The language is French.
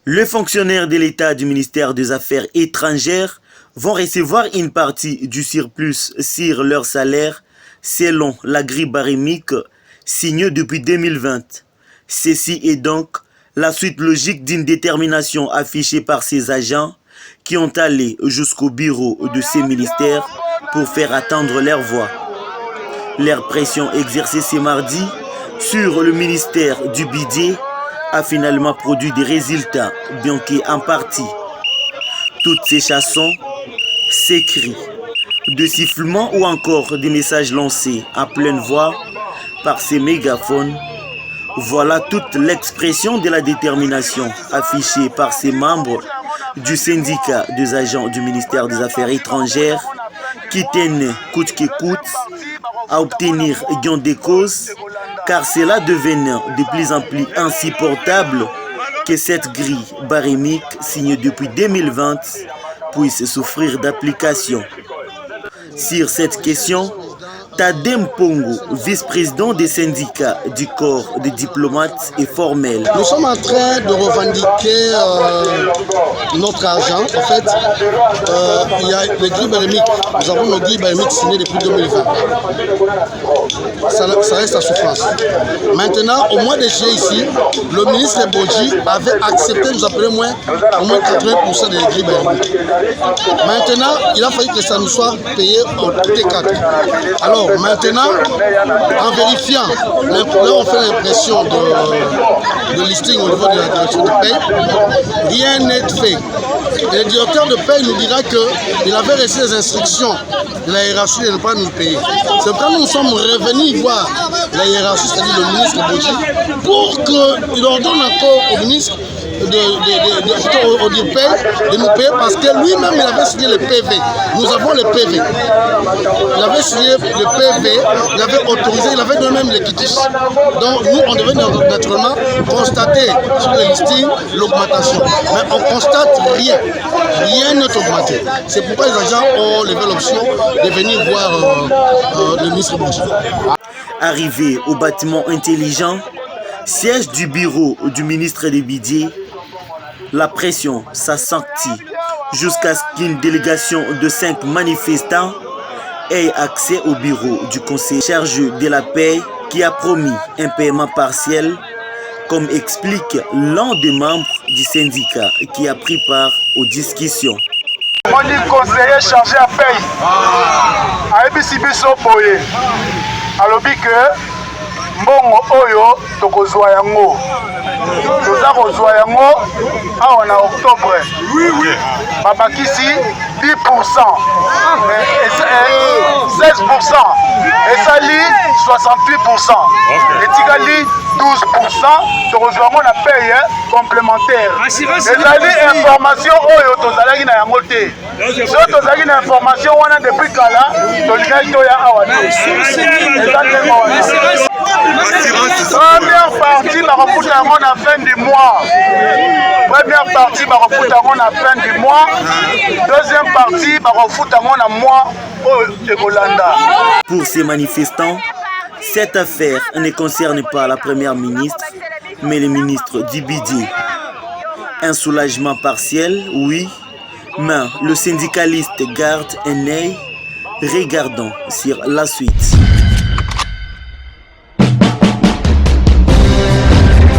Les fonctionnaires de l'État du ministère des Affaires étrangères vont recevoir une partie du surplus sur leur salaire selon la grille barémique signée depuis 2020. Ceci est donc la suite logique d'une détermination affichée par ces agents qui ont allé jusqu'au bureau de ces ministères pour faire attendre leur voix. Leur pression exercée ce mardi sur le ministère du Budget a finalement produit des résultats, bien qu'en partie. Toutes ces chansons, ces cris, de sifflements ou encore des messages lancés à pleine voix par ces mégaphones, voilà toute l'expression de la détermination affichée par ces membres du syndicat des agents du ministère des Affaires étrangères qui tiennent coûte que coûte à obtenir gain de cause, car cela devenait de plus en plus insupportable que cette grille barémique signée depuis 2020 puisse souffrir d'application. Sur cette question, Tadem Pongo, vice-président des syndicats du corps des diplomates, est formel. Nous sommes en train de revendiquer notre argent. En fait, il y a les grilles barémiques. Nous avons nos grilles barémiques signées depuis 2020. Ça reste à souffrance. Maintenant, au mois de juillet ici, le ministre Boji avait accepté de nous appeler au moins 80% des grilles barémiques. Maintenant, il a fallu que ça nous soit payé en T4. Alors maintenant, en vérifiant, là on fait l'impression de listing au niveau de la direction de paie, rien n'est fait. Et le directeur de paie nous dira qu'il avait reçu les instructions de la hiérarchie de ne pas nous payer. C'est pourquoi nous sommes revenus voir la hiérarchie, c'est-à-dire le ministre Boji, pour qu'il ordonne encore au ministre de nous payer parce que lui-même il avait signé le PV. Nous avons le PV. Il avait signé le PV, il avait autorisé, il avait donné même les quitus. Donc nous on devait naturellement constater sur le listing l'augmentation. Mais on constate rien. Rien n'est augmenté. C'est pourquoi les agents ont levé l'option de venir voir le ministre Boji. Arrivé au bâtiment intelligent, siège du bureau du ministre des Budgets, la pression s'assentit jusqu'à ce qu'une délégation de 5 manifestants ait accès au bureau du conseil chargé de la paix qui a promis un paiement partiel, comme explique l'un des membres du syndicat qui a pris part aux discussions. On dit conseiller chargé à paye. Ayebi biso boye. Alobi que mbongo oyo tokozwa yango. Toza kozwa yango awa na octobre. Babakisi 10%, 16%, esali 68%, etikali 12%, tokozwa yango na paye complémentaire. Ezali information oyo tozalaki na yango te. So tozalaki na information wana depuis kala, tolingaki toya awa te. Première partie, ma refoute yango na fin du mois. Première partie, ma refoute yango na fin du mois. Deuxième partie, ma refoute yango na mois de Golanda. Pour ces manifestants, cette affaire ne concerne pas la première ministre, mais le ministre du Budget. Un soulagement partiel, oui, mais le syndicaliste garde un œil. Regardons sur la suite.